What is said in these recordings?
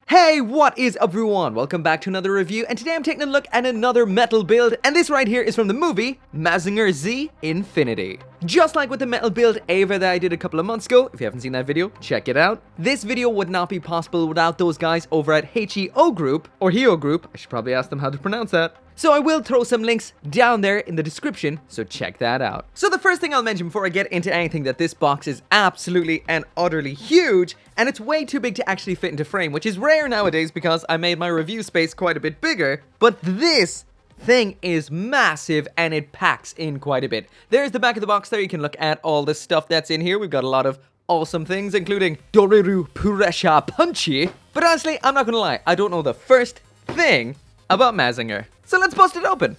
Hey, what is up everyone? Welcome back to another review, and today I'm taking a look at another metal build, and this right here is from the movie Mazinger Z Infinity. Just like with the metal build Ava that I did a couple of months ago, if you haven't seen that video, check it out. This video would not be possible without those guys over at HEO Group, or HEO Group, I should probably ask them how to pronounce that. So I will throw some links down there in the description, so check that out. So the first thing I'll mention before I get into anything that this box is absolutely and utterly huge, and it's way too big to actually fit into frame, which is rare nowadays because I made my review space quite a bit bigger, but this thing is massive and it packs in quite a bit. There's the back of the box there, you can look at all the stuff that's in here. We've got a lot of awesome things, including Doreru Puresha Punchy, but honestly, I'm not gonna lie, I don't know the first thing about Mazinger. So let's bust it open.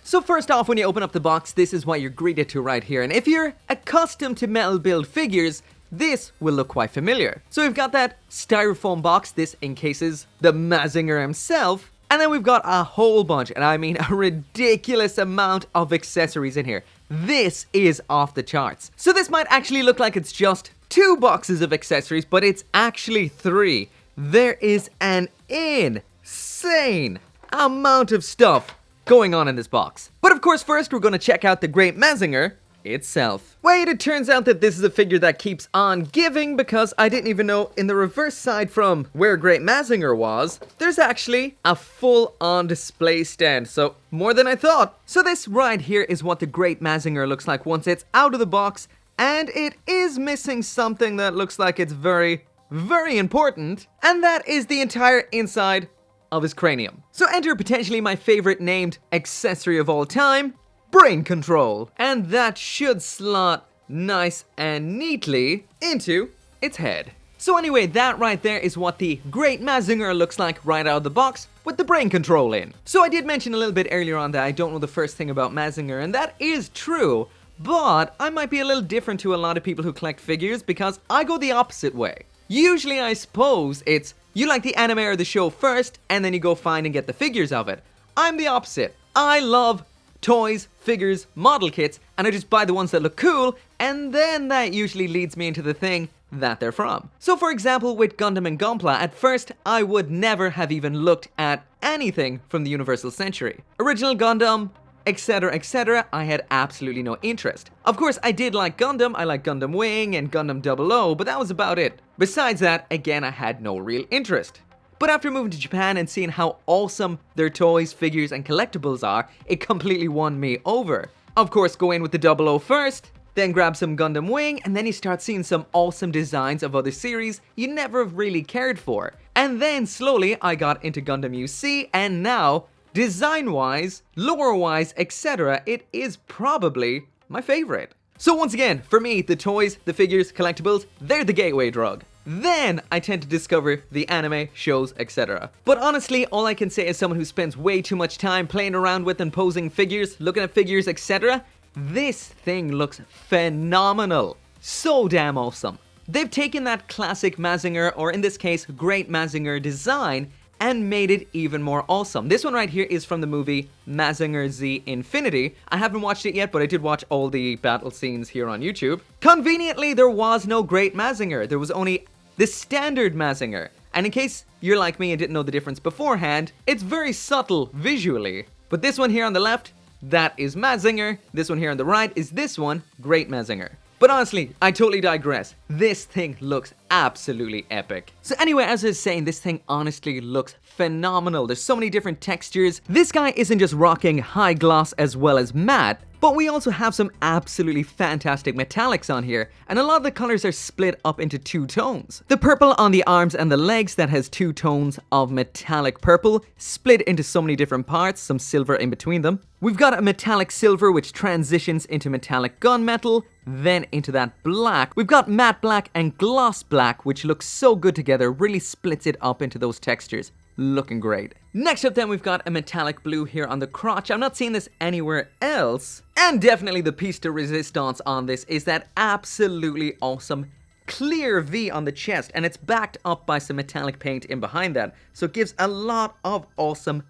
So first off, when you open up the box, this is what you're greeted to right here. And if you're accustomed to metal build figures, this will look quite familiar. So we've got that styrofoam box. This encases the Mazinger himself. And then we've got a whole bunch, and I mean a ridiculous amount of accessories in here. This is off the charts. So this might actually look like it's just 2 boxes of accessories, but it's actually 3. There is an insane amount of stuff going on in this box. But of course, first we're going to check out the Great Mazinger itself. Wait, it turns out that this is a figure that keeps on giving, because I didn't even know in the reverse side from where Great Mazinger was, there's actually a full-on display stand, so more than I thought. So this right here is what the Great Mazinger looks like once it's out of the box, and it is missing something that looks like it's very, very important, and that is the entire inside of his cranium. So enter potentially my favorite named accessory of all time, brain control. And that should slot nice and neatly into its head. So anyway, that right there is what the Great Mazinger looks like right out of the box with the brain control in. So I did mention a little bit earlier on that I don't know the first thing about Mazinger, and that is true, but I might be a little different to a lot of people who collect figures because I go the opposite way. Usually I suppose it's you like the anime or the show first, and then you go find and get the figures of it. I'm the opposite. I love toys, figures, model kits, and I just buy the ones that look cool, and then that usually leads me into the thing that they're from. So for example, with Gundam and Gunpla, at first I would never have even looked at anything from the Universal Century. Original Gundam, etc, etc, I had absolutely no interest. Of course, I did like Gundam, I like Gundam Wing and Gundam 00, but that was about it. Besides that, again, I had no real interest. But after moving to Japan and seeing how awesome their toys, figures, and collectibles are, it completely won me over. Of course, go in with the 00 first, then grab some Gundam Wing, and then you start seeing some awesome designs of other series you never really cared for. And then slowly, I got into Gundam UC, and now, design-wise, lore-wise, etc., it is probably my favorite. So once again, for me, the toys, the figures, collectibles, they're the gateway drug. Then I tend to discover the anime, shows, etc. But honestly, all I can say as someone who spends way too much time playing around with and posing figures, looking at figures, etc., this thing looks phenomenal. So damn awesome. They've taken that classic Mazinger, or in this case, Great Mazinger design, and made it even more awesome. This one right here is from the movie Mazinger Z Infinity. I haven't watched it yet, but I did watch all the battle scenes here on YouTube. Conveniently, there was no Great Mazinger. There was only the standard Mazinger. And in case you're like me and didn't know the difference beforehand, it's very subtle visually. But this one here on the left, that is Mazinger. This one here on the right is this one, Great Mazinger. But honestly, I totally digress. This thing looks absolutely epic. So anyway, as I was saying, this thing honestly looks phenomenal. There's so many different textures. This guy isn't just rocking high gloss as well as matte, but we also have some absolutely fantastic metallics on here, and a lot of the colors are split up into 2 tones. The purple on the arms and the legs that has 2 tones of metallic purple, split into so many different parts, some silver in between them. We've got a metallic silver which transitions into metallic gunmetal, then into that black. We've got matte black and gloss black, which looks so good together, really splits it up into those textures. Looking great. Next up then, we've got a metallic blue here on the crotch. I'm not seeing this anywhere else. And definitely the piece de resistance on this is that absolutely awesome clear V on the chest, and it's backed up by some metallic paint in behind that. So it gives a lot of awesome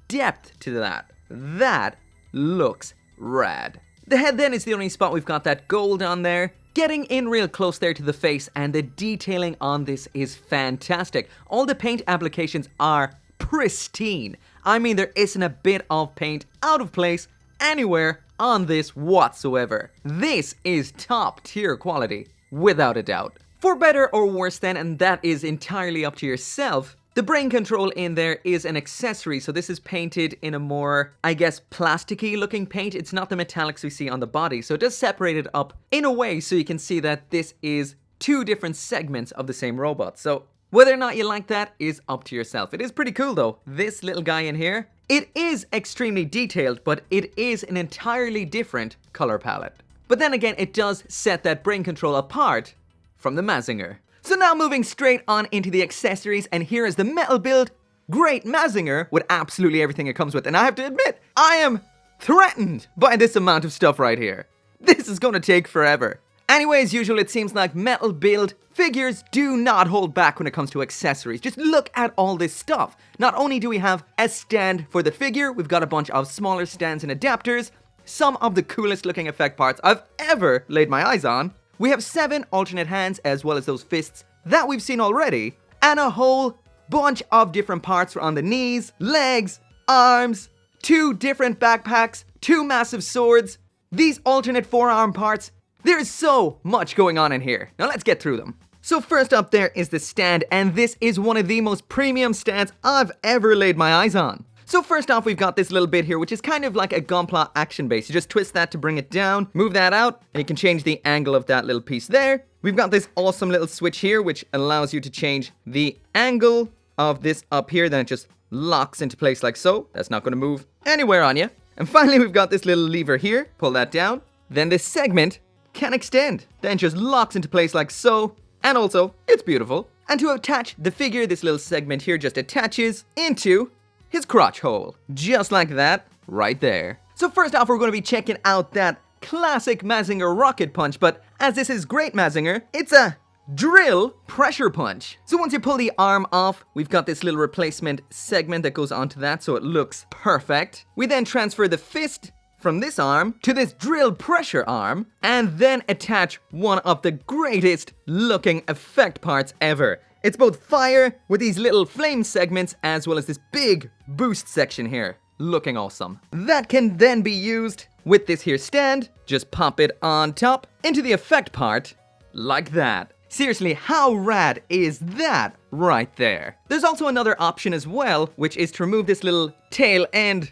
depth to that. That looks rad. The head then is the only spot we've got that gold on there. Getting in real close there to the face, and the detailing on this is fantastic. All the paint applications are pristine. I mean, there isn't a bit of paint out of place anywhere on this whatsoever. This is top tier quality, without a doubt. For better or worse then, and that is entirely up to yourself, the brain control in there is an accessory, so this is painted in a more, I guess, plasticky looking paint. It's not the metallics we see on the body, so it does separate it up in a way so you can see that this is two different segments of the same robot. So whether or not you like that is up to yourself. It is pretty cool though. This little guy in here, it is extremely detailed, but it is an entirely different color palette. But then again, it does set that brain control apart from the Mazinger. So now moving straight on into the accessories, and here is the metal build Great Mazinger with absolutely everything it comes with. And I have to admit, I am threatened by this amount of stuff right here. This is gonna take forever. Anyway, as usual, it seems like metal build figures do not hold back when it comes to accessories. Just look at all this stuff. Not only do we have a stand for the figure, we've got a bunch of smaller stands and adapters, some of the coolest looking effect parts I've ever laid my eyes on. We have 7 alternate hands as well as those fists that we've seen already, and a whole bunch of different parts on the knees, legs, arms, 2 different backpacks, 2 massive swords, these alternate forearm parts. There's so much going on in here. Now let's get through them. So first up there is the stand, and this is one of the most premium stands I've ever laid my eyes on. So first off, we've got this little bit here, which is kind of like a Gunpla action base. You just twist that to bring it down, move that out, and you can change the angle of that little piece there. We've got this awesome little switch here, which allows you to change the angle of this up here. Then it just locks into place like so. That's not going to move anywhere on you. And finally, we've got this little lever here. Pull that down. Then this segment can extend. Then just locks into place like so. And also, it's beautiful. And to attach the figure, this little segment here just attaches into his crotch hole. Just like that, right there. So first off, we're going to be checking out that classic Mazinger rocket punch, but as this is Great Mazinger, it's a drill pressure punch. So once you pull the arm off, we've got this little replacement segment that goes onto that so it looks perfect. We then transfer the fist from this arm to this drill pressure arm, and then attach one of the greatest looking effect parts ever. It's both fire with these little flame segments as well as this big boost section here. Looking awesome. That can then be used with this here stand. Just pop it on top into the effect part like that. Seriously, how rad is that right there? There's also another option as well, which is to remove this little tail end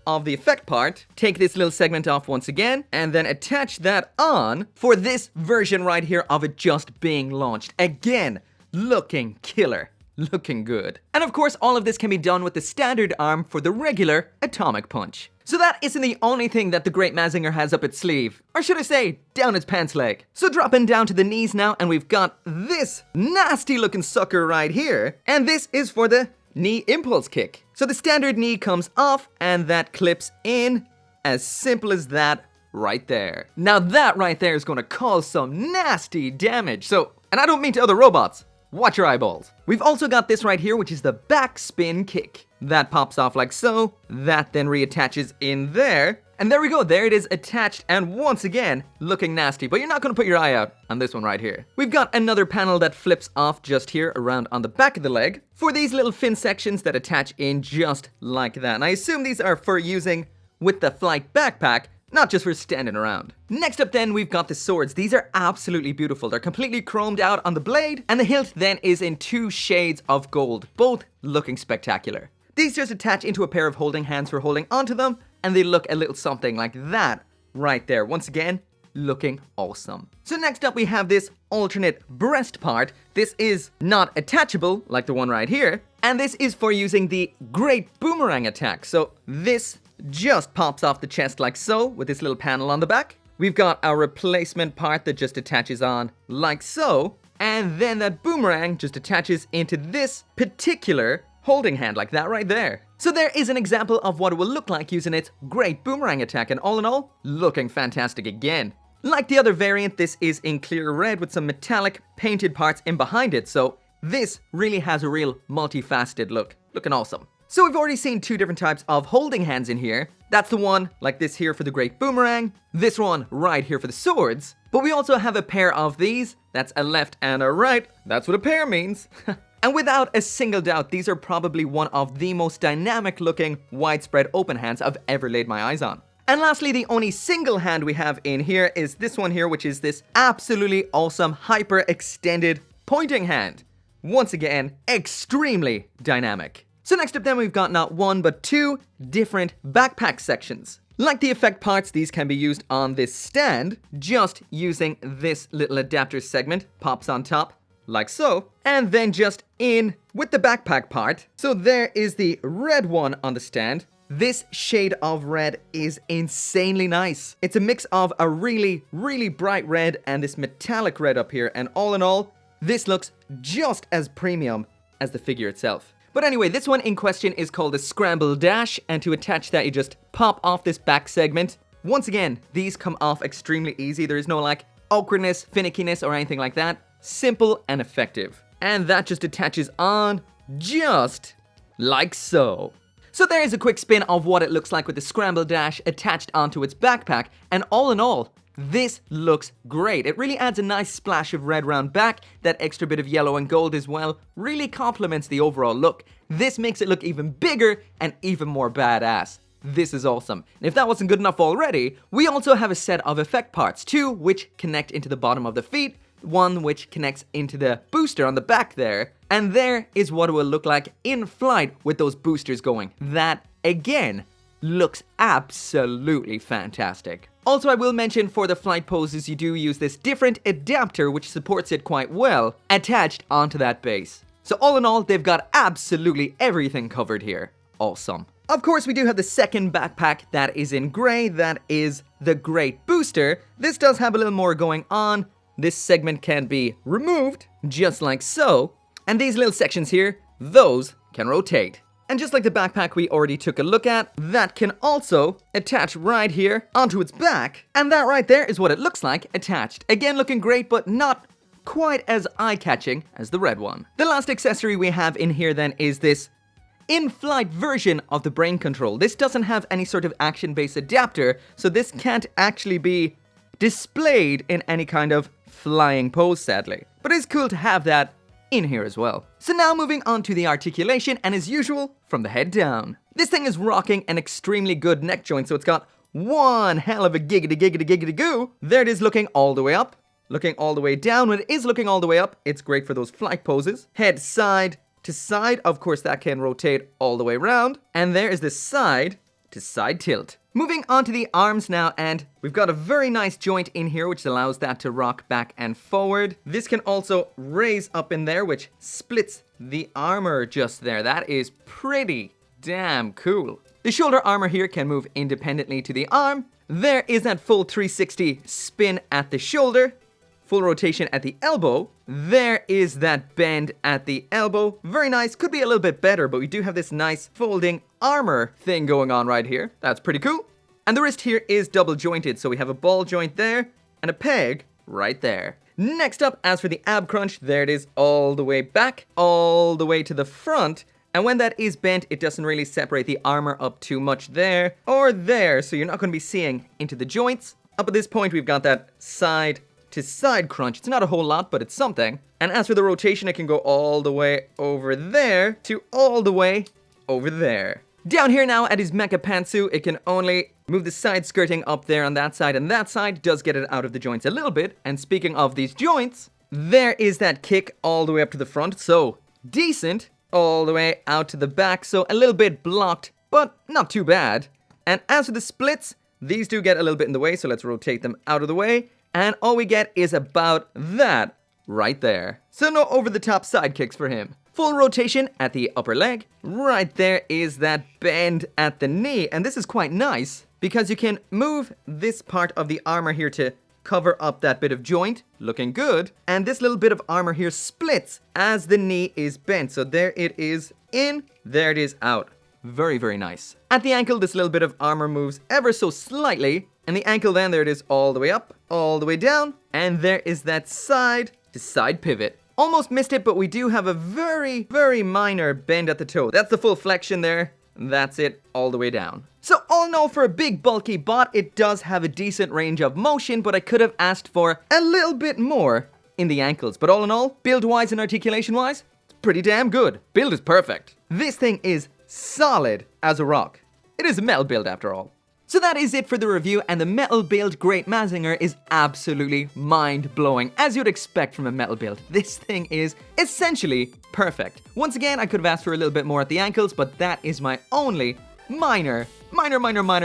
of the effect part, take this little segment off once again, and then attach that on for this version right here of it just being launched. Again, looking killer, looking good. And of course, all of this can be done with the standard arm for the regular atomic punch. So that isn't the only thing that the Great Mazinger has up its sleeve, or should I say, down its pants leg. So dropping down to the knees now, and we've got this nasty looking sucker right here, and this is for the knee impulse kick. So the standard knee comes off, and that clips in, as simple as that right there. Now that right there is gonna cause some nasty damage, so, and I don't mean to other robots, watch your eyeballs. We've also got this right here, which is the backspin kick. That pops off like so, that then reattaches in there, and there we go, there it is attached, and once again, looking nasty, but you're not gonna put your eye out on this one right here. We've got another panel that flips off just here around on the back of the leg for these little fin sections that attach in just like that. And I assume these are for using with the flight backpack, not just for standing around. Next up then, we've got the swords. These are absolutely beautiful. They're completely chromed out on the blade, and the hilt then is in 2 shades of gold, both looking spectacular. These just attach into a pair of holding hands for holding onto them, and they look a little something like that right there. Once again, looking awesome. So next up we have this alternate breast part. This is not attachable like the one right here, and this is for using the Great Boomerang attack. So this just pops off the chest like so with this little panel on the back. We've got our replacement part that just attaches on like so, and then that boomerang just attaches into this particular holding hand like that right there. So there is an example of what it will look like using its Great Boomerang attack, and all in all, looking fantastic again. Like the other variant, this is in clear red with some metallic painted parts in behind it, so this really has a real multifaceted look. Looking awesome. So we've already seen 2 different types of holding hands in here. That's the one like this here for the Great Boomerang, this one right here for the swords. But we also have a pair of these. That's a left and a right. That's what a pair means. And without a single doubt, these are probably one of the most dynamic looking widespread open hands I've ever laid my eyes on. And lastly, the only single hand we have in here is this one here, which is this absolutely awesome hyper extended pointing hand. Once again, extremely dynamic. So next up then, we've got not one but two different backpack sections. Like the effect parts, these can be used on this stand, just using this little adapter segment, pops on top, like so, and then just in with the backpack part. So there is the red one on the stand. This shade of red is insanely nice. It's a mix of a really, really bright red and this metallic red up here, and all in all, this looks just as premium as the figure itself. But anyway, this one in question is called the Scramble Dash, and to attach that, you just pop off this back segment. Once again, these come off extremely easy. There is no like awkwardness, finickiness, or anything like that. Simple and effective. And that just attaches on just like so. So there is a quick spin of what it looks like with the Scramble Dash attached onto its backpack, and all in all, this looks great. It really adds a nice splash of red round back. That extra bit of yellow and gold as well really complements the overall look. This makes it look even bigger and even more badass. This is awesome. And if that wasn't good enough already, we also have a set of effect parts, two which connect into the bottom of the feet, one which connects into the booster on the back there, and there is what it will look like in flight with those boosters going. That, again, looks absolutely fantastic. Also, I will mention for the flight poses, you do use this different adapter which supports it quite well, attached onto that base. So all in all, they've got absolutely everything covered here. Awesome. Of course, we do have the second backpack that is in grey, that is the Great Booster. This does have a little more going on. This segment can be removed, just like so. And these little sections here, those can rotate. And just like the backpack we already took a look at, that can also attach right here onto its back. And that right there is what it looks like attached. Again, looking great, but not quite as eye-catching as the red one. The last accessory we have in here then is this in-flight version of the brain control. This doesn't have any sort of action-based adapter, so this can't actually be displayed in any kind of flying pose, sadly. But it's cool to have that in here as well. So now moving on to the articulation, and as usual, from the head down. This thing is rocking an extremely good neck joint, so it's got one hell of a giggity goo. There it is, looking all the way up, looking all the way down. When it is looking all the way up, it's great for those flight poses. Head side to side, of course that can rotate all the way around. And there is the side to side tilt. Moving on to the arms now, and we've got a very nice joint in here which allows that to rock back and forward. This can also raise up in there, which splits the armor just there. That is pretty damn cool. The shoulder armor here can move independently to the arm. There is that full 360 spin at the shoulder. Full rotation at the elbow. There is that bend at the elbow. Very nice. Could be a little bit better, but we do have this nice folding armor thing going on right here. That's pretty cool. And the wrist here is double jointed, so we have a ball joint there and a peg right there. Next up, as for the ab crunch, there it is all the way back, all the way to the front. And when that is bent, it doesn't really separate the armor up too much there or there, so you're not going to be seeing into the joints. Up at this point, we've got that side to side crunch. It's not a whole lot, but it's something. And as for the rotation, it can go all the way over there to all the way over there. Down here now at his mecha pantsuit, it can only move the side skirting up there on that side, and that side does get it out of the joints a little bit. And speaking of these joints, there is that kick all the way up to the front, so decent. All the way out to the back, so a little bit blocked, but not too bad. And as for the splits, these do get a little bit in the way, so let's rotate them out of the way. And all we get is about that right there. So no over-the-top side kicks for him. Full rotation at the upper leg. Right there is that bend at the knee. And this is quite nice because you can move this part of the armor here to cover up that bit of joint. Looking good. And this little bit of armor here splits as the knee is bent. So there it is in, there it is out. Very, very nice. At the ankle, this little bit of armor moves ever so slightly. And the ankle then, there it is all the way up, all the way down. And there is that side to side pivot. Almost missed it, but we do have a very, very minor bend at the toe. That's the full flexion there. That's it all the way down. So all in all, for a big bulky bot, it does have a decent range of motion, but I could have asked for a little bit more in the ankles. But all in all, build-wise and articulation-wise, it's pretty damn good. Build is perfect. This thing is solid as a rock. It is a metal build after all. So that is it for the review, and the metal build Great Mazinger is absolutely mind-blowing, as you'd expect from a metal build. This thing is essentially perfect. Once again, I could have asked for a little bit more at the ankles, but that is my only minor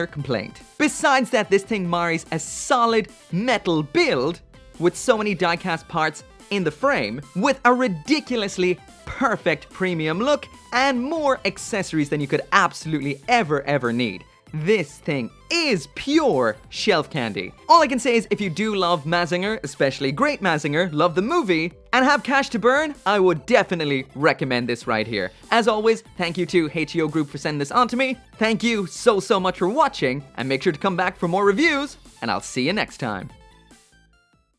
complaint. Besides that, this thing marries a solid metal build with so many die-cast parts in the frame, with a ridiculously perfect premium look and more accessories than you could absolutely ever need. This thing is pure shelf candy. All I can say is if you do love Mazinger, especially Great Mazinger, love the movie, and have cash to burn, I would definitely recommend this right here. As always, thank you to HEO Group for sending this on to me. Thank you so much for watching, and make sure to come back for more reviews, and I'll see you next time.